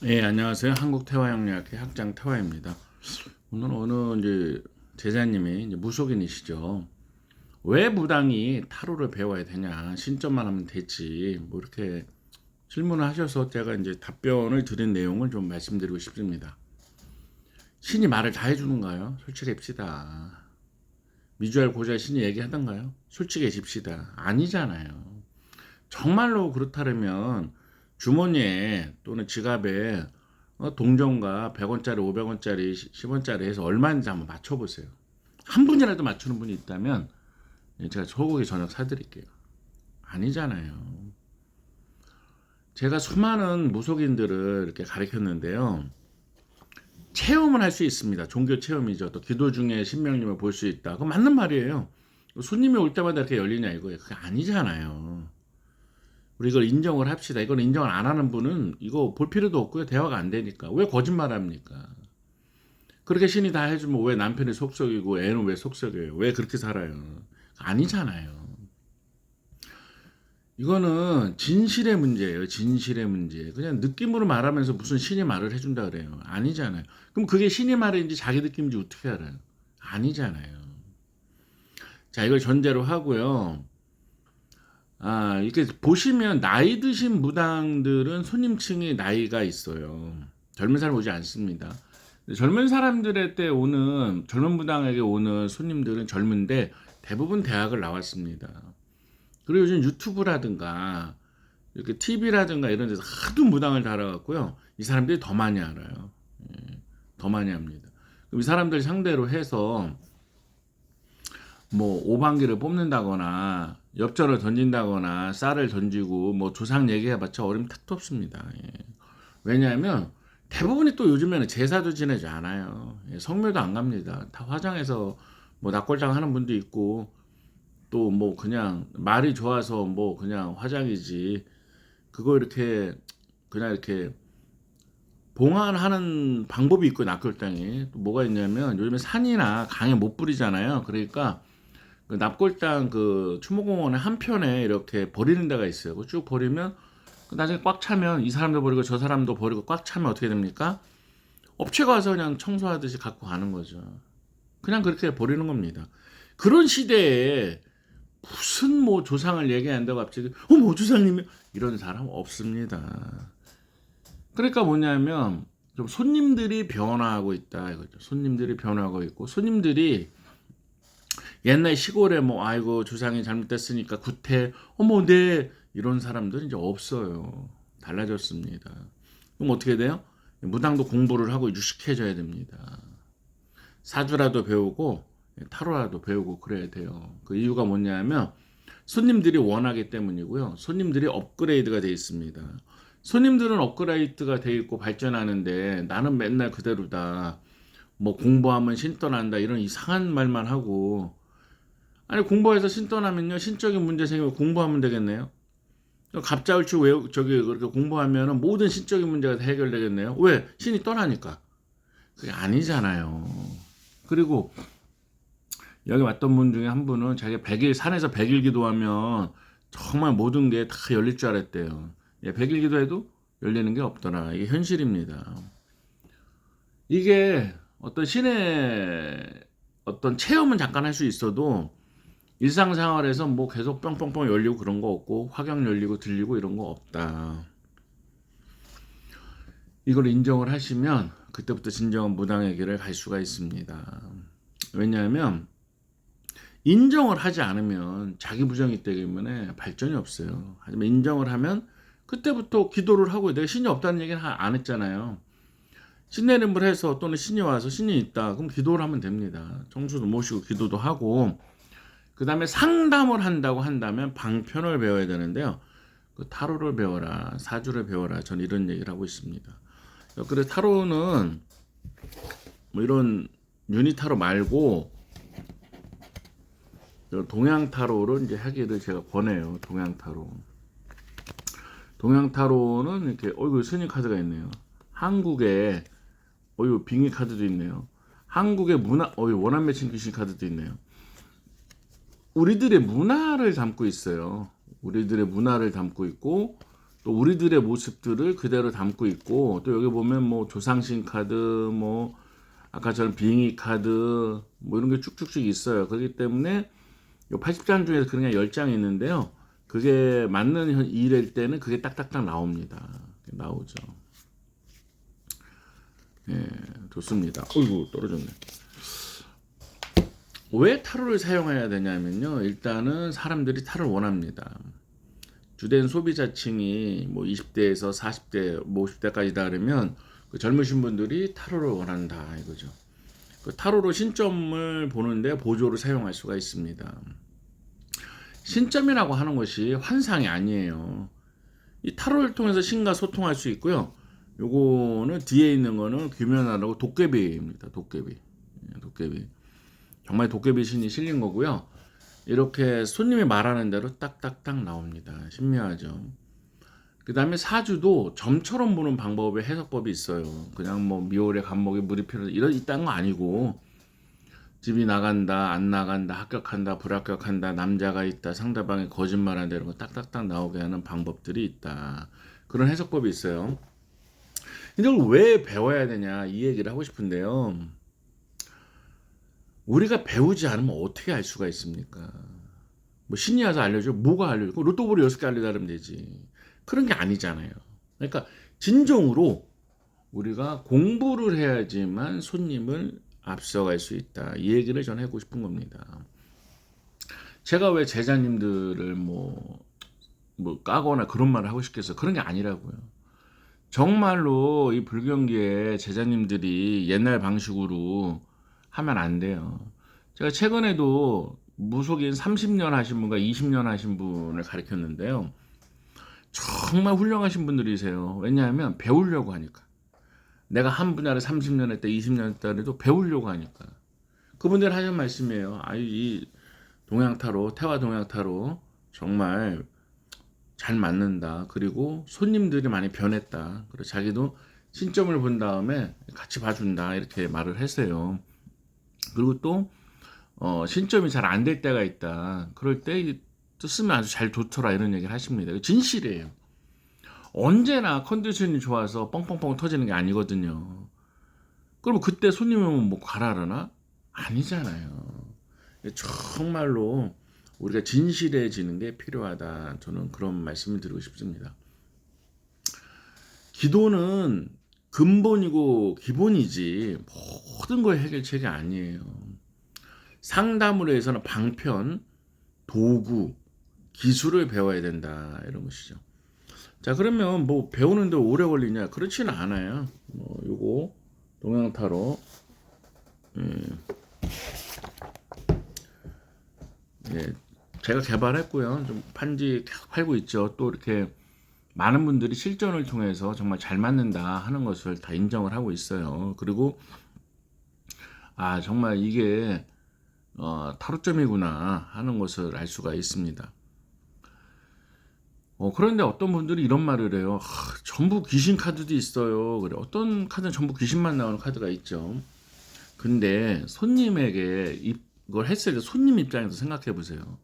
예, 안녕하세요. 한국태화영리학회 학장 태화입니다. 오늘 어느 이제 제자님이 이제 무속인이시죠. 왜 무당이 타로를 배워야 되냐? 신점만 하면 되지. 뭐 이렇게 질문을 하셔서 제가 이제 답변을 드린 내용을 좀 말씀드리고 싶습니다. 신이 말을 다 해주는가요? 솔직해집시다. 미주알 고주알 신이 얘기하던가요? 솔직해집시다. 아니잖아요. 정말로 그렇다면 주머니에 또는 지갑에 동전과 100원짜리, 500원짜리, 10원짜리 해서 얼마인지 한번 맞춰보세요. 한 분이라도 맞추는 분이 있다면 제가 소고기 저녁 사드릴게요. 아니잖아요. 제가 수많은 무속인들을 이렇게 가르쳤는데요. 체험을 할 수 있습니다. 종교 체험이죠. 또 기도 중에 신명님을 볼 수 있다. 그거 맞는 말이에요. 손님이 올 때마다 이렇게 열리냐 이거예요. 그게 아니잖아요. 우리 이걸 인정을 합시다. 이걸 인정을 안 하는 분은 이거 볼 필요도 없고요. 대화가 안 되니까. 왜 거짓말합니까? 그렇게 신이 다 해주면 왜 남편이 속썩이고 애는 왜 속썩여요? 왜 그렇게 살아요? 아니잖아요. 이거는 진실의 문제예요. 진실의 문제. 그냥 느낌으로 말하면서 무슨 신이 말을 해준다 그래요. 아니잖아요. 그럼 그게 신이 말인지 자기 느낌인지 어떻게 알아요? 아니잖아요. 자, 이걸 전제로 하고요. 이렇게 보시면 나이 드신 무당들은 손님층이 나이가 있어요. 젊은 사람 오지 않습니다. 젊은 사람들의 때 오는 젊은 무당에게 오는 손님들은 젊은데 대부분 대학을 나왔습니다. 그리고 요즘 유튜브라든가 이렇게 TV라든가 이런 데서 하도 무당을 달아갖고요. 이 사람들이 더 많이 알아요. 예, 더 많이 합니다. 그럼 이 사람들 상대로 해서 뭐 오방기를 뽑는다거나 엽전을 던진다거나 쌀을 던지고 뭐 조상 얘기해봤자 어림이 탁도 없습니다. 예. 왜냐하면 대부분이 또 요즘에는 제사도 지내지 않아요. 예, 성묘도 안 갑니다. 다 화장해서 뭐 낙골장 하는 분도 있고 또 뭐 그냥 말이 좋아서 뭐 그냥 화장이지 그거 이렇게 그냥 이렇게 봉안하는 방법이 있고 낙골당이 또 뭐가 있냐면 요즘에 산이나 강에 못 뿌리잖아요. 그러니까 그 납골당 그 추모공원의 한편에 이렇게 버리는 데가 있어요. 쭉 버리면 나중에 꽉 차면 이 사람도 버리고 저 사람도 버리고 꽉 차면 어떻게 됩니까? 업체가 와서 그냥 청소하듯이 갖고 가는 거죠. 그냥 그렇게 버리는 겁니다. 그런 시대에 무슨 뭐 조상을 얘기한다고 갑자기 어머 조상님이 이런 사람 없습니다. 그러니까 뭐냐면 좀 손님들이 변화하고 있다 이거죠. 손님들이 변화하고 있고 손님들이 옛날 시골에 뭐 아이고 조상이 잘못됐으니까 구태 어머 네 이런 사람들은 이제 없어요. 달라졌습니다. 그럼 어떻게 돼요? 무당도 공부를 하고 유식해져야 됩니다. 사주라도 배우고 타로라도 배우고 그래야 돼요. 그 이유가 뭐냐면 손님들이 원하기 때문이고요. 손님들이 업그레이드가 돼 있습니다. 손님들은 업그레이드가 돼 있고 발전하는데 나는 맨날 그대로다. 뭐 공부하면 신 떠난다 이런 이상한 말만 하고 아니 공부해서 신 떠나면요 신적인 문제 생기면 공부하면 되겠네요. 갑자을치 외우 저기 그렇게 공부하면은 모든 신적인 문제가 다 해결되겠네요. 왜 신이 떠나니까 그게 아니잖아요. 그리고 여기 왔던 분 중에 한 분은 자기가 100일 산에서 100일 기도하면 정말 모든 게 다 열릴 줄 알았대요. 예, 100일 기도해도 열리는 게 없더라. 이게 현실입니다. 이게 어떤 신의 어떤 체험은 잠깐 할 수 있어도 일상생활에서 뭐 계속 뻥뻥뻥 열리고 그런 거 없고 화경 열리고 들리고 이런 거 없다. 이걸 인정을 하시면 그때부터 진정한 무당의 길을 갈 수가 있습니다. 왜냐하면 인정을 하지 않으면 자기 부정이기 때문에 발전이 없어요. 하지만 인정을 하면 그때부터 기도를 하고 내가 신이 없다는 얘기는 안 했잖아요. 신내림을 해서 또는 신이 와서 신이 있다. 그럼 기도를 하면 됩니다. 청수도 모시고 기도도 하고 그 다음에 상담을 한다고 한다면 방편을 배워야 되는데요. 그 타로를 배워라, 사주를 배워라. 전 이런 얘기를 하고 있습니다. 그래서 타로는 뭐 이런 유니 타로 말고 동양 타로를 이제 하기를 제가 권해요. 동양 타로. 동양 타로는 이렇게 어이구 스님 카드가 있네요. 한국에 어이구 빙의 카드도 있네요. 한국의 문화 원한 매칭 귀신 카드도 있네요. 우리들의 문화를 담고 있어요. 우리들의 문화를 담고 있고 또 우리들의 모습들을 그대로 담고 있고, 또 여기 보면 뭐 조상신 카드, 뭐 아까처럼 빙의 카드, 뭐 이런 게 쭉쭉쭉 있어요. 그렇기 때문에 요 80장 중에서 그냥 10장이 있는데요. 그게 맞는 일일 때는 그게 딱딱딱 나옵니다. 나오죠. 예, 좋습니다. 어이구, 떨어졌네. 왜 타로를 사용해야 되냐면요. 일단은 사람들이 타로를 원합니다. 주된 소비자층이 뭐 20대에서 40대, 뭐 50대까지다 그러면 그 젊으신 분들이 타로를 원한다 이거죠. 그 타로로 신점을 보는데 보조를 사용할 수가 있습니다. 신점이라고 하는 것이 환상이 아니에요. 이 타로를 통해서 신과 소통할 수 있고요. 요거는 뒤에 있는 거는 귀면하라고 도깨비입니다. 도깨비. 도깨비. 정말 도깨비 신이 실린 거고요. 이렇게 손님이 말하는 대로 딱딱딱 나옵니다. 신묘하죠. 그 다음에 사주도 점처럼 보는 방법의 해석법이 있어요. 그냥 뭐 미월에 간목에 물이 필요하다 이런 있다는 거 아니고, 집이 나간다, 안 나간다, 합격한다, 불합격한다, 남자가 있다, 상대방이 거짓말한다 이런 거 딱딱딱 나오게 하는 방법들이 있다. 그런 해석법이 있어요. 근데 이걸 왜 배워야 되냐 이 얘기를 하고 싶은데요. 우리가 배우지 않으면 어떻게 알 수가 있습니까? 뭐 신이 와서 알려줘? 뭐가 알려줘? 로또볼이 6개 알려다 그러면 되지. 그런 게 아니잖아요. 그러니까 진정으로 우리가 공부를 해야지만 손님을 앞서갈 수 있다. 이 얘기를 전 하고 싶은 겁니다. 제가 왜 제자님들을 뭐 까거나 그런 말을 하고 싶겠어요. 그런 게 아니라고요. 정말로 이 불경기에 제자님들이 옛날 방식으로 하면 안 돼요. 제가 최근에도 무속인 30년 하신 분과 20년 하신 분을 가르쳤는데요. 정말 훌륭하신 분들이세요. 왜냐하면 배우려고 하니까. 내가 한 분야를 30년 했다, 20년 했다 해도 배우려고 하니까. 그분들 하신 말씀이에요. 이 동양타로, 태화 동양타로 정말 잘 맞는다. 그리고 손님들이 많이 변했다. 그리고 자기도 신점을 본 다음에 같이 봐준다. 이렇게 말을 했어요. 그리고 또 신점이 잘 안 될 때가 있다. 그럴 때 쓰면 아주 잘 좋더라 이런 얘기를 하십니다. 진실이에요. 언제나 컨디션이 좋아서 뻥뻥뻥 터지는 게 아니거든요. 그럼 그때 손님이 오면 뭐 가라르나? 아니잖아요. 정말로 우리가 진실해지는 게 필요하다. 저는 그런 말씀을 드리고 싶습니다. 기도는 근본이고 기본이지 모든 거의 해결책이 아니에요. 상담으로 해서는 방편, 도구, 기술을 배워야 된다 이런 것이죠. 자, 그러면 뭐 배우는데 오래 걸리냐? 그렇지는 않아요. 요거 동양타로 예, 제가 개발했고요. 좀 판지 계속 팔고 있죠. 또 이렇게 많은 분들이 실전을 통해서 정말 잘 맞는다 하는 것을 다 인정을 하고 있어요. 그리고 정말 이게 타로점이구나 하는 것을 알 수가 있습니다. 그런데 어떤 분들이 이런 말을 해요. 전부 귀신 카드도 있어요. 그래, 어떤 카드는 전부 귀신만 나오는 카드가 있죠. 근데 손님에게 이걸 했을 때 손님 입장에서 생각해 보세요.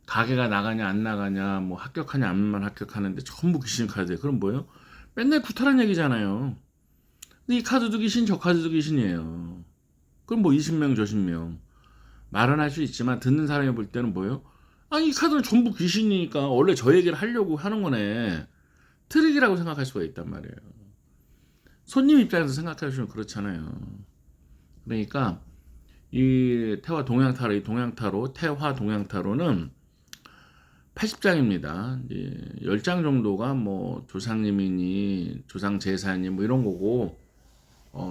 가게가 나가냐 안 나가냐, 뭐 합격하냐 안 합격하는데 전부 귀신 카드예요. 그럼 뭐예요? 맨날 구타란 얘기잖아요. 근데 이 카드도 귀신, 저 카드도 귀신이에요. 그럼 뭐 20명 저 10명 말은 할 수 있지만 듣는 사람이 볼 때는 뭐예요? 이 카드는 전부 귀신이니까 원래 저 얘기를 하려고 하는 거네. 트릭이라고 생각할 수가 있단 말이에요. 손님 입장에서 생각하시면 그렇잖아요. 그러니까 이 태화 동양타로, 이 동양타로, 태화 동양타로는 80장입니다. 10장 정도가 뭐 조상님이니 조상 제사니 뭐 이런 거고,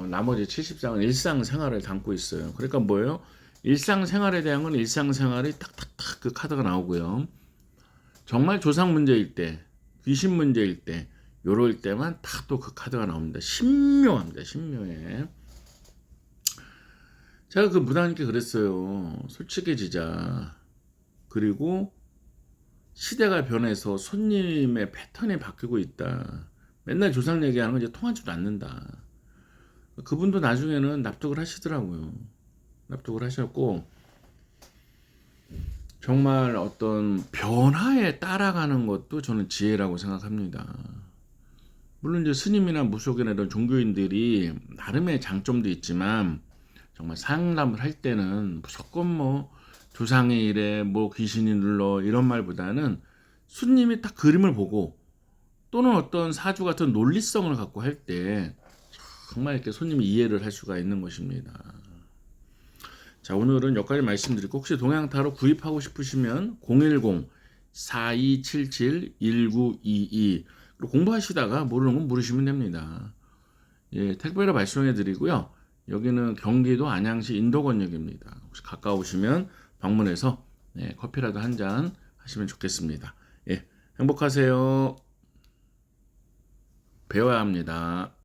나머지 70장은 일상생활을 담고 있어요. 그러니까 뭐예요? 일상생활에 대한 건 일상생활이 딱딱딱 그 카드가 나오고요. 정말 조상 문제일 때, 귀신 문제일 때, 요럴 때만 딱 또 그 카드가 나옵니다. 신묘합니다. 신묘해. 제가 그 무당님께 그랬어요. 솔직해지자. 그리고 시대가 변해서 손님의 패턴이 바뀌고 있다. 맨날 조상 얘기하는 건 이제 통하지도 않는다. 그분도 나중에는 납득을 하시더라고요. 납득을 하셨고, 정말 어떤 변화에 따라가는 것도 저는 지혜라고 생각합니다. 물론 이제 스님이나 무속이나 이런 종교인들이 나름의 장점도 있지만 정말 상담을 할 때는 무조건 뭐 조상의 일에 뭐 귀신이 눌러 이런 말보다는 스님이 딱 그림을 보고 또는 어떤 사주 같은 논리성을 갖고 할 때 정말 이렇게 손님이 이해를 할 수가 있는 것입니다. 자, 오늘은 여기까지 말씀드리고 혹시 동양타로 구입하고 싶으시면 010-4277-1922 그리고 공부하시다가 모르는 건 물으시면 됩니다. 예, 택배로 발송해 드리고요. 여기는 경기도 안양시 인도권역입니다. 혹시 가까우시면 방문해서 커피라도 한 잔 하시면 좋겠습니다. 예, 행복하세요. 배워야 합니다.